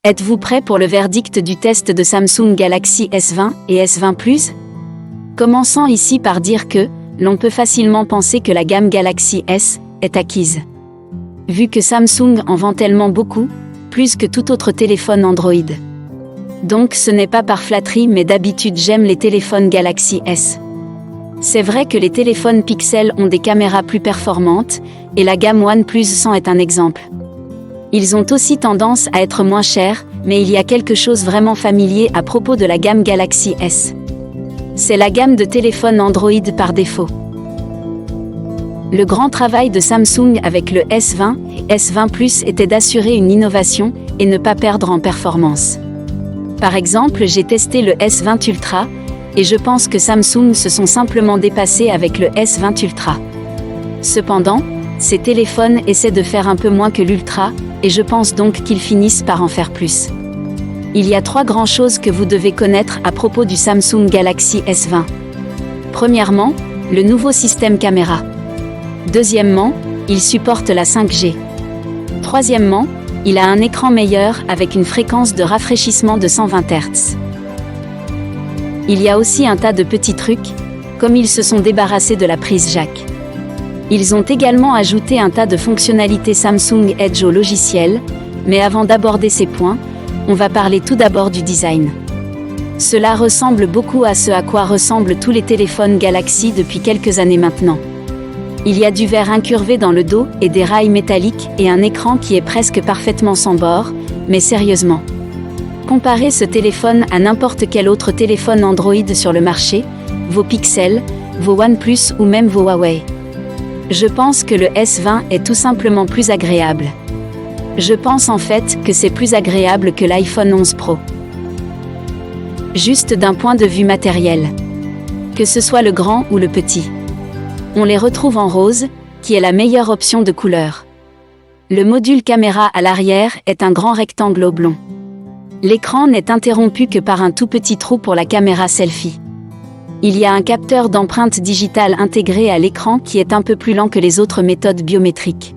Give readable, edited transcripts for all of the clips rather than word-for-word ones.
Êtes-vous prêt pour le verdict du test de Samsung Galaxy S20 et S20 Plus? Commençons ici par dire que, l'on peut facilement penser que la gamme Galaxy S est acquise. Vu que Samsung en vend tellement beaucoup, plus que tout autre téléphone Android. Donc ce n'est pas par flatterie mais d'habitude j'aime les téléphones Galaxy S. C'est vrai que les téléphones Pixel ont des caméras plus performantes, et la gamme OnePlus 100 est un exemple. Ils ont aussi tendance à être moins chers, mais il y a quelque chose vraiment familier à propos de la gamme Galaxy S. C'est la gamme de téléphones Android par défaut. Le grand travail de Samsung avec le S20 et S20 Plus était d'assurer une innovation et ne pas perdre en performance. Par exemple, j'ai testé le S20 Ultra, et je pense que Samsung se sont simplement dépassés avec le S20 Ultra. Cependant, ces téléphones essaient de faire un peu moins que l'Ultra, et je pense donc qu'ils finissent par en faire plus. Il y a 3 grandes choses que vous devez connaître à propos du Samsung Galaxy S20. Premièrement, le nouveau système caméra. Deuxièmement, il supporte la 5G. Troisièmement, il a un écran meilleur avec une fréquence de rafraîchissement de 120 Hz. Il y a aussi un tas de petits trucs, comme ils se sont débarrassés de la prise jack. Ils ont également ajouté un tas de fonctionnalités Samsung Edge au logiciel, mais avant d'aborder ces points, on va parler tout d'abord du design. Cela ressemble beaucoup à ce à quoi ressemblent tous les téléphones Galaxy depuis quelques années maintenant. Il y a du verre incurvé dans le dos et des rails métalliques et un écran qui est presque parfaitement sans bord, mais sérieusement. Comparez ce téléphone à n'importe quel autre téléphone Android sur le marché, vos Pixel, vos OnePlus ou même vos Huawei. Je pense que le S20 est tout simplement plus agréable. Je pense en fait que c'est plus agréable que l'iPhone 11 Pro. Juste d'un point de vue matériel. Que ce soit le grand ou le petit. On les retrouve en rose, qui est la meilleure option de couleur. Le module caméra à l'arrière est un grand rectangle oblong. L'écran n'est interrompu que par un tout petit trou pour la caméra selfie. Il y a un capteur d'empreinte digitale intégré à l'écran qui est un peu plus lent que les autres méthodes biométriques.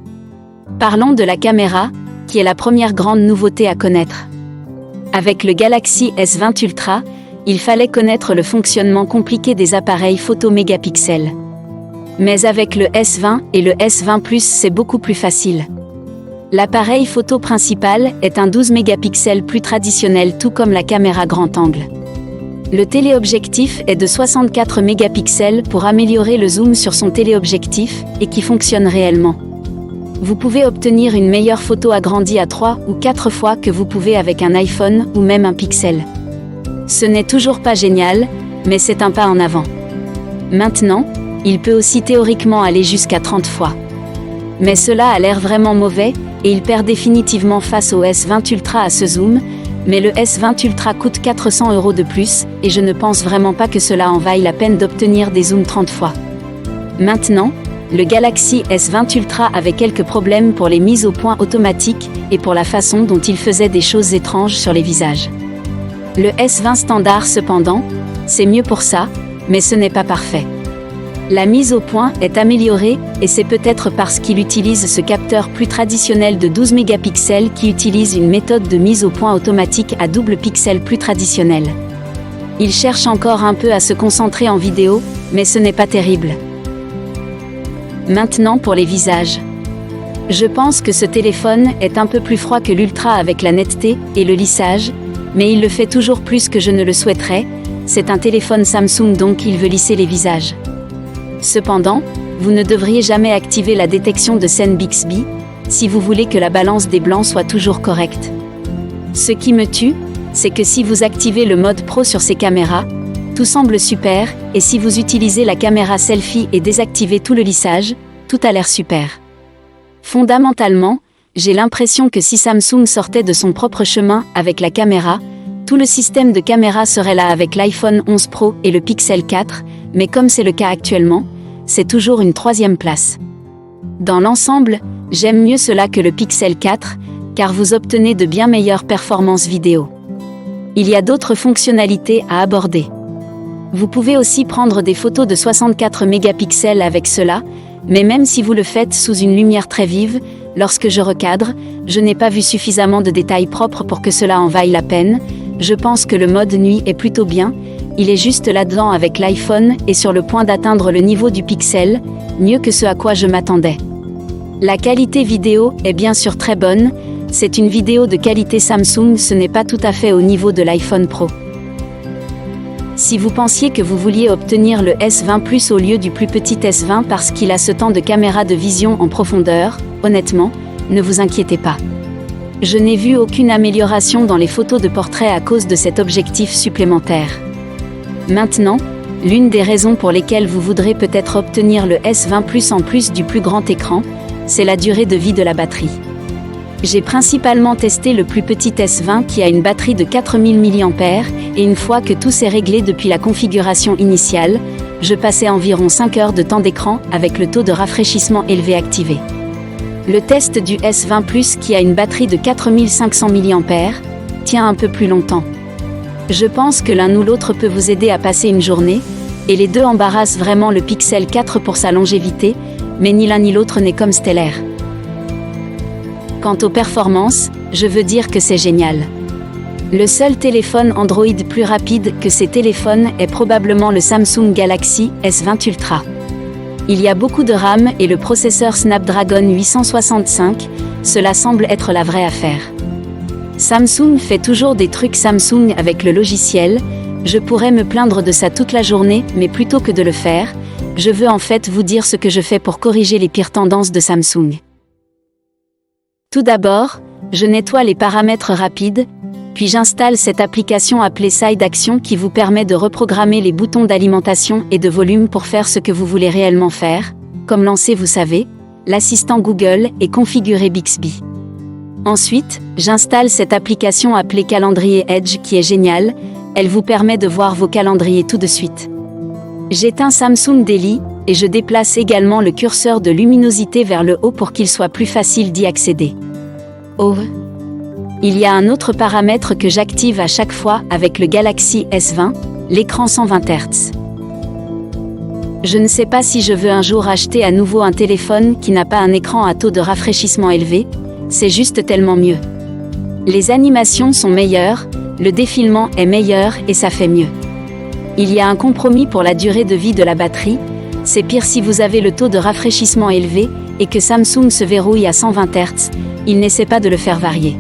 Parlons de la caméra, qui est la première grande nouveauté à connaître. Avec le Galaxy S20 Ultra, il fallait connaître le fonctionnement compliqué des appareils photo mégapixels. Mais avec le S20 et le S20 Plus, c'est beaucoup plus facile. L'appareil photo principal est un 12 mégapixels plus traditionnel tout comme la caméra grand angle. Le téléobjectif est de 64 mégapixels pour améliorer le zoom sur son téléobjectif et qui fonctionne réellement. Vous pouvez obtenir une meilleure photo agrandie à 3 ou 4 fois que vous pouvez avec un iPhone ou même un Pixel. Ce n'est toujours pas génial, mais c'est un pas en avant. Maintenant, il peut aussi théoriquement aller jusqu'à 30 fois. Mais cela a l'air vraiment mauvais, et il perd définitivement face au S20 Ultra à ce zoom, mais le S20 Ultra coûte 400 € de plus, et je ne pense vraiment pas que cela en vaille la peine d'obtenir des zooms 30 fois. Maintenant, le Galaxy S20 Ultra avait quelques problèmes pour les mises au point automatiques, et pour la façon dont il faisait des choses étranges sur les visages. Le S20 standard cependant, c'est mieux pour ça, mais ce n'est pas parfait. La mise au point est améliorée, et c'est peut-être parce qu'il utilise ce capteur plus traditionnel de 12 mégapixels qui utilise une méthode de mise au point automatique à double pixel plus traditionnelle. Il cherche encore un peu à se concentrer en vidéo, mais ce n'est pas terrible. Maintenant pour les visages. Je pense que ce téléphone est un peu plus froid que l'Ultra avec la netteté et le lissage, mais il le fait toujours plus que je ne le souhaiterais. C'est un téléphone Samsung donc il veut lisser les visages. Cependant, vous ne devriez jamais activer la détection de scène Bixby, si vous voulez que la balance des blancs soit toujours correcte. Ce qui me tue, c'est que si vous activez le mode pro sur ces caméras, tout semble super, et si vous utilisez la caméra selfie et désactivez tout le lissage, tout a l'air super. Fondamentalement, j'ai l'impression que si Samsung sortait de son propre chemin avec la caméra, tout le système de caméra serait là avec l'iPhone 11 Pro et le Pixel 4, mais comme c'est le cas actuellement, c'est toujours une 3e place. Dans l'ensemble, j'aime mieux cela que le Pixel 4, car vous obtenez de bien meilleures performances vidéo. Il y a d'autres fonctionnalités à aborder. Vous pouvez aussi prendre des photos de 64 mégapixels avec cela, mais même si vous le faites sous une lumière très vive, lorsque je recadre, je n'ai pas vu suffisamment de détails propres pour que cela en vaille la peine. Je pense que le mode nuit est plutôt bien, il est juste là-dedans avec l'iPhone et sur le point d'atteindre le niveau du Pixel, mieux que ce à quoi je m'attendais. La qualité vidéo est bien sûr très bonne, c'est une vidéo de qualité Samsung, ce n'est pas tout à fait au niveau de l'iPhone Pro. Si vous pensiez que vous vouliez obtenir le S20 Plus au lieu du plus petit S20 parce qu'il a ce temps de caméra de vision en profondeur, honnêtement, ne vous inquiétez pas. Je n'ai vu aucune amélioration dans les photos de portrait à cause de cet objectif supplémentaire. Maintenant, l'une des raisons pour lesquelles vous voudrez peut-être obtenir le S20 Plus en plus du plus grand écran, c'est la durée de vie de la batterie. J'ai principalement testé le plus petit S20 qui a une batterie de 4000 mAh, et une fois que tout s'est réglé depuis la configuration initiale, je passais environ 5 heures de temps d'écran avec le taux de rafraîchissement élevé activé. Le test du S20 Plus qui a une batterie de 4500 mAh tient un peu plus longtemps. Je pense que l'un ou l'autre peut vous aider à passer une journée, et les deux embarrassent vraiment le Pixel 4 pour sa longévité, mais ni l'un ni l'autre n'est comme stellaire. Quant aux performances, je veux dire que c'est génial. Le seul téléphone Android plus rapide que ces téléphones est probablement le Samsung Galaxy S20 Ultra. Il y a beaucoup de RAM et le processeur Snapdragon 865, cela semble être la vraie affaire. Samsung fait toujours des trucs Samsung avec le logiciel, je pourrais me plaindre de ça toute la journée, mais plutôt que de le faire, je veux en fait vous dire ce que je fais pour corriger les pires tendances de Samsung. Tout d'abord, je nettoie les paramètres rapides, puis j'installe cette application appelée Side Action qui vous permet de reprogrammer les boutons d'alimentation et de volume pour faire ce que vous voulez réellement faire, comme lancer, vous savez, l'assistant Google et configurer Bixby. Ensuite, j'installe cette application appelée Calendrier Edge qui est géniale, elle vous permet de voir vos calendriers tout de suite. J'éteins Samsung Daily, et je déplace également le curseur de luminosité vers le haut pour qu'il soit plus facile d'y accéder. Oh! Il y a un autre paramètre que j'active à chaque fois avec le Galaxy S20, l'écran 120 Hz. Je ne sais pas si je veux un jour acheter à nouveau un téléphone qui n'a pas un écran à taux de rafraîchissement élevé, c'est juste tellement mieux. Les animations sont meilleures, le défilement est meilleur et ça fait mieux. Il y a un compromis pour la durée de vie de la batterie, c'est pire si vous avez le taux de rafraîchissement élevé et que Samsung se verrouille à 120 Hz, il n'essaie pas de le faire varier.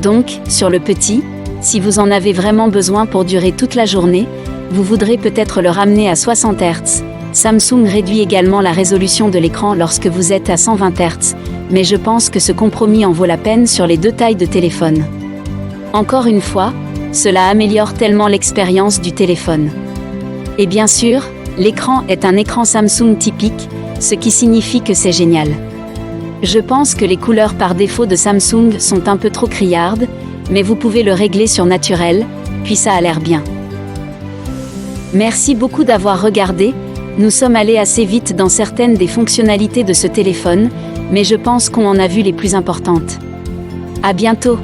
Donc, sur le petit, si vous en avez vraiment besoin pour durer toute la journée, vous voudrez peut-être le ramener à 60 Hz. Samsung réduit également la résolution de l'écran lorsque vous êtes à 120 Hz, mais je pense que ce compromis en vaut la peine sur les deux tailles de téléphone. Encore une fois, cela améliore tellement l'expérience du téléphone. Et bien sûr, l'écran est un écran Samsung typique, ce qui signifie que c'est génial. Je pense que les couleurs par défaut de Samsung sont un peu trop criardes, mais vous pouvez le régler sur naturel, puis ça a l'air bien. Merci beaucoup d'avoir regardé, nous sommes allés assez vite dans certaines des fonctionnalités de ce téléphone, mais je pense qu'on en a vu les plus importantes. À bientôt!